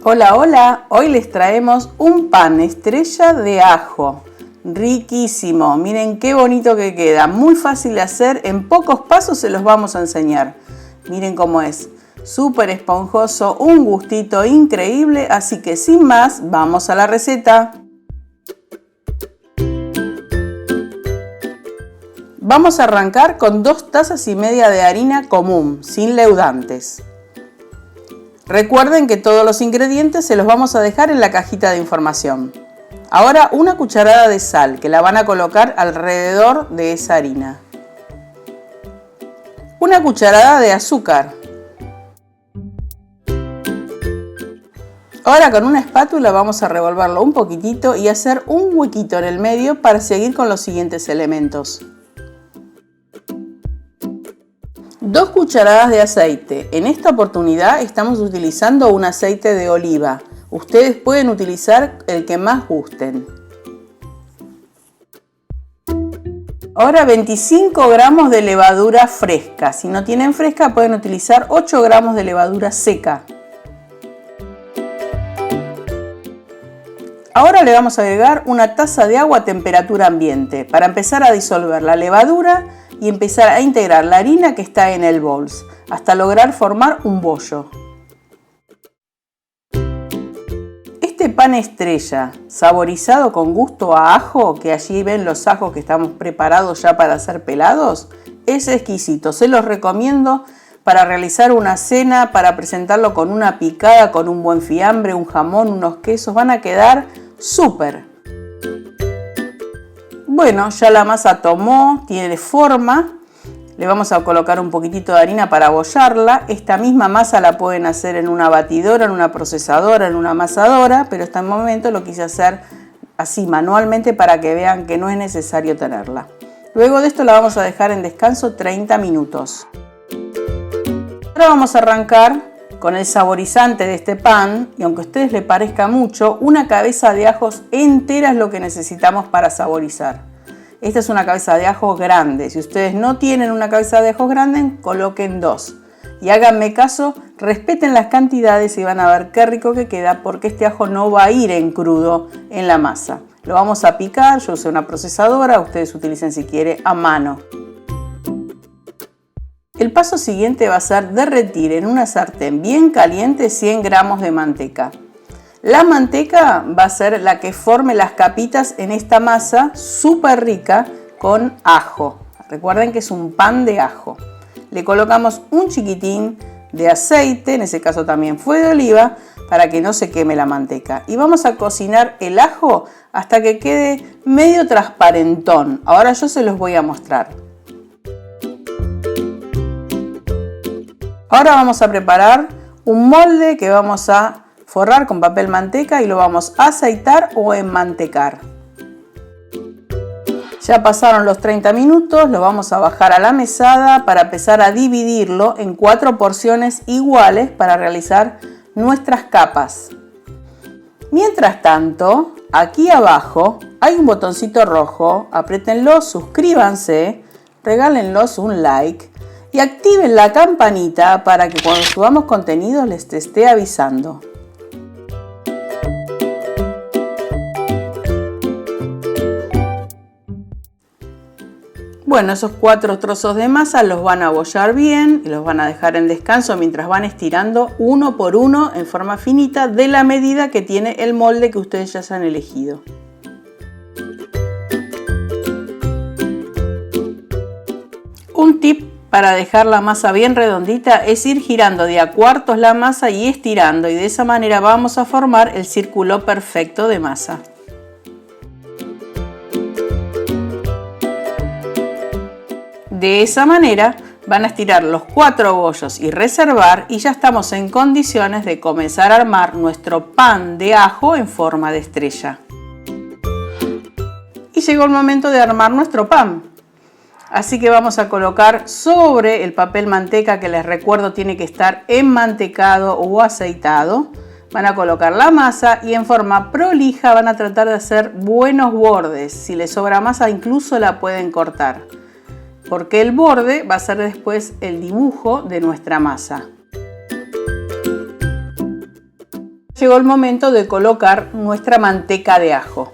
Hola, hola, hoy les traemos un pan estrella de ajo, riquísimo, miren qué bonito que queda, muy fácil de hacer, en pocos pasos se los vamos a enseñar, miren cómo es, súper esponjoso, un gustito increíble, así que sin más, vamos a la receta. Vamos a arrancar con 2,5 tazas de harina común, sin leudantes. Recuerden que todos los ingredientes se los vamos a dejar en la cajita de información. Ahora una cucharada de sal que la van a colocar alrededor de esa harina. Una cucharada de azúcar. Ahora con una espátula vamos a revolverlo un poquitito y hacer un huequito en el medio para seguir con los siguientes elementos. 2 cucharadas de aceite. En esta oportunidad estamos utilizando un aceite de oliva. Ustedes pueden utilizar el que más gusten. Ahora 25 gramos de levadura fresca. Si no tienen fresca pueden utilizar 8 gramos de levadura seca. Ahora le vamos a agregar una taza de agua a temperatura ambiente para empezar a disolver la levadura y empezar a integrar la harina que está en el bol hasta lograr formar un bollo. Este pan estrella saborizado con gusto a ajo, que allí ven los ajos que estamos preparados ya para ser pelados, es exquisito, se los recomiendo para realizar una cena, para presentarlo con una picada, con un buen fiambre, un jamón, unos quesos, van a quedar súper. Bueno, ya la masa tomó, tiene forma, le vamos a colocar un poquitito de harina para bollarla. Esta misma masa la pueden hacer en una batidora, en una procesadora, en una amasadora, pero hasta el momento lo quise hacer así manualmente para que vean que no es necesario tenerla. Luego de esto la vamos a dejar en descanso 30 minutos. Ahora vamos a arrancar con el saborizante de este pan, y aunque a ustedes les parezca mucho, una cabeza de ajos entera es lo que necesitamos para saborizar. Esta es una cabeza de ajo grande. Si ustedes no tienen una cabeza de ajos grande, coloquen 2. Y háganme caso, respeten las cantidades y van a ver qué rico que queda, porque este ajo no va a ir en crudo en la masa. Lo vamos a picar, yo usé una procesadora, ustedes utilicen si quieren a mano. El paso siguiente va a ser derretir en una sartén bien caliente 100 gramos de manteca. La manteca va a ser la que forme las capitas en esta masa súper rica con ajo. Recuerden que es un pan de ajo. Le colocamos un chiquitín de aceite, en ese caso también fue de oliva, para que no se queme la manteca. Y vamos a cocinar el ajo hasta que quede medio transparentón. Ahora yo se los voy a mostrar. Ahora vamos a preparar un molde que vamos a forrar con papel manteca y lo vamos a aceitar o enmantecar. Ya pasaron los 30 minutos, lo vamos a bajar a la mesada para empezar a dividirlo en 4 porciones iguales para realizar nuestras capas. Mientras tanto, aquí abajo hay un botoncito rojo, apriétenlo, suscríbanse, regálenlos un like y activen la campanita para que cuando subamos contenido les esté avisando. Bueno, esos 4 trozos de masa los van a bollar bien y los van a dejar en descanso mientras van estirando uno por uno en forma finita de la medida que tiene el molde que ustedes ya se han elegido. Un tip para dejar la masa bien redondita es ir girando de a cuartos la masa y estirando, y de esa manera vamos a formar el círculo perfecto de masa. De esa manera van a estirar los 4 bollos y reservar, y ya estamos en condiciones de comenzar a armar nuestro pan de ajo en forma de estrella. Y llegó el momento de armar nuestro pan. Así que vamos a colocar sobre el papel manteca, que les recuerdo tiene que estar enmantecado o aceitado. Van a colocar la masa y en forma prolija van a tratar de hacer buenos bordes. Si les sobra masa incluso la pueden cortar, porque el borde va a ser después el dibujo de nuestra masa. Llegó el momento de colocar nuestra manteca de ajo.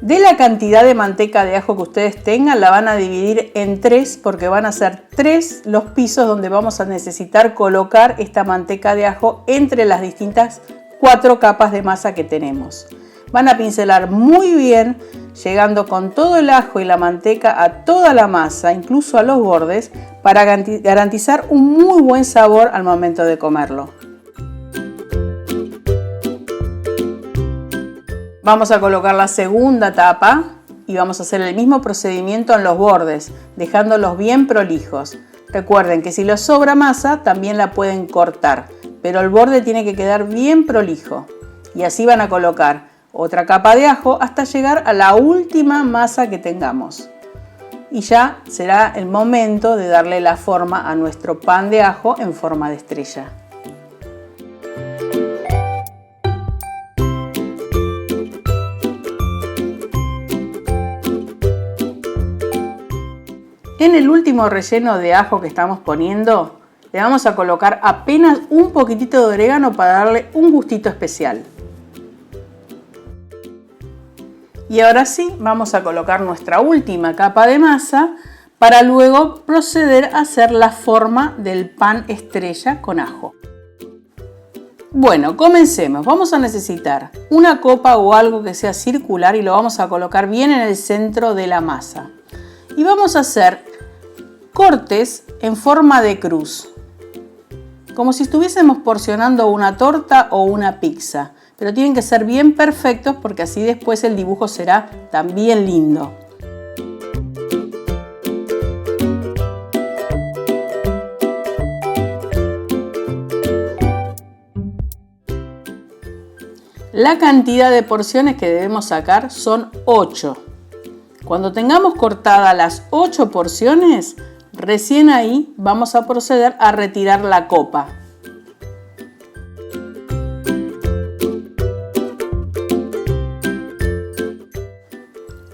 De la cantidad de manteca de ajo que ustedes tengan, la van a dividir en 3 porque van a ser 3 los pisos donde vamos a necesitar colocar esta manteca de ajo entre las distintas 4 capas de masa que tenemos. Van a pincelar muy bien, llegando con todo el ajo y la manteca a toda la masa, incluso a los bordes, para garantizar un muy buen sabor al momento de comerlo. Vamos a colocar la segunda tapa y vamos a hacer el mismo procedimiento en los bordes, dejándolos bien prolijos. Recuerden que si les sobra masa, también la pueden cortar, pero el borde tiene que quedar bien prolijo. Y así van a colocar otra capa de ajo hasta llegar a la última masa que tengamos. Y ya será el momento de darle la forma a nuestro pan de ajo en forma de estrella. En el último relleno de ajo que estamos poniendo, le vamos a colocar apenas un poquitito de orégano para darle un gustito especial. Y ahora sí, vamos a colocar nuestra última capa de masa para luego proceder a hacer la forma del pan estrella con ajo. Bueno, comencemos. Vamos a necesitar una copa o algo que sea circular y lo vamos a colocar bien en el centro de la masa. Y vamos a hacer cortes en forma de cruz, como si estuviésemos porcionando una torta o una pizza, pero tienen que ser bien perfectos porque así después el dibujo será también lindo. La cantidad de porciones que debemos sacar son 8. Cuando tengamos cortadas las 8 porciones, recién ahí vamos a proceder a retirar la copa.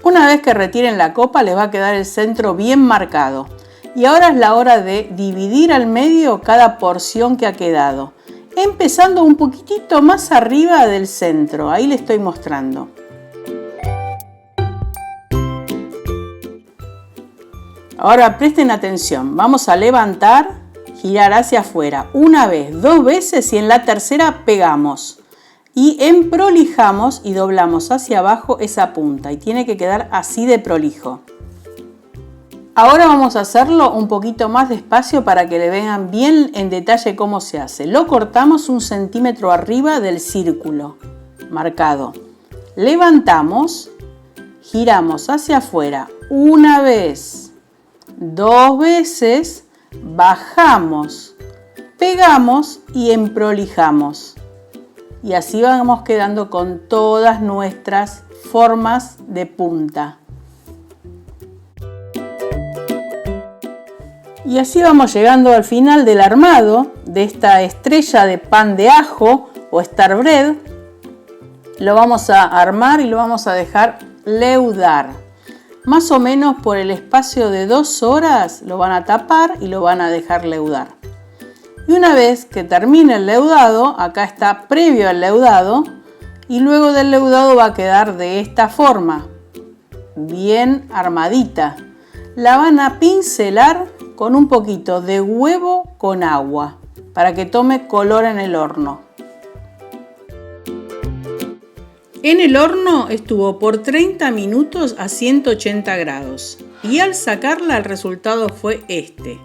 Una vez que retiren la copa, les va a quedar el centro bien marcado. Y ahora es la hora de dividir al medio cada porción que ha quedado, empezando un poquitito más arriba del centro. Ahí le estoy mostrando. Ahora presten atención, vamos a levantar, girar hacia afuera una vez, 2 veces y en la tercera pegamos. Y emprolijamos y doblamos hacia abajo esa punta y tiene que quedar así de prolijo. Ahora vamos a hacerlo un poquito más despacio para que le vean bien en detalle cómo se hace. Lo cortamos 1 centímetro arriba del círculo marcado. Levantamos, giramos hacia afuera una vez, 2 veces, bajamos, pegamos y emprolijamos. Y así vamos quedando con todas nuestras formas de punta. Y así vamos llegando al final del armado de esta estrella de pan de ajo o star bread. Lo vamos a armar y lo vamos a dejar leudar. Más o menos por el espacio de 2 horas lo van a tapar y lo van a dejar leudar. Y una vez que termine el leudado, acá está previo al leudado, y luego del leudado va a quedar de esta forma, bien armadita. La van a pincelar con un poquito de huevo con agua para que tome color en el horno. En el horno estuvo por 30 minutos a 180 grados y al sacarla el resultado fue este.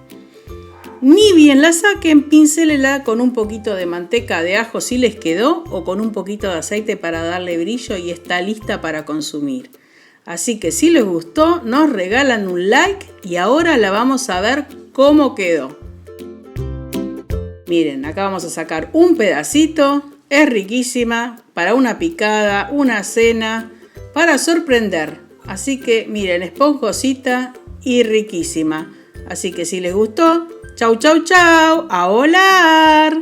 Ni bien la saquen, pincélela con un poquito de manteca de ajo si les quedó o con un poquito de aceite para darle brillo y está lista para consumir. Así que si les gustó, nos regalan un like y ahora la vamos a ver cómo quedó. Miren, acá vamos a sacar un pedacito, es riquísima para una picada, una cena, para sorprender. Así que miren, esponjosita y riquísima. Así que si les gustó, chau, chau, chau, a volar.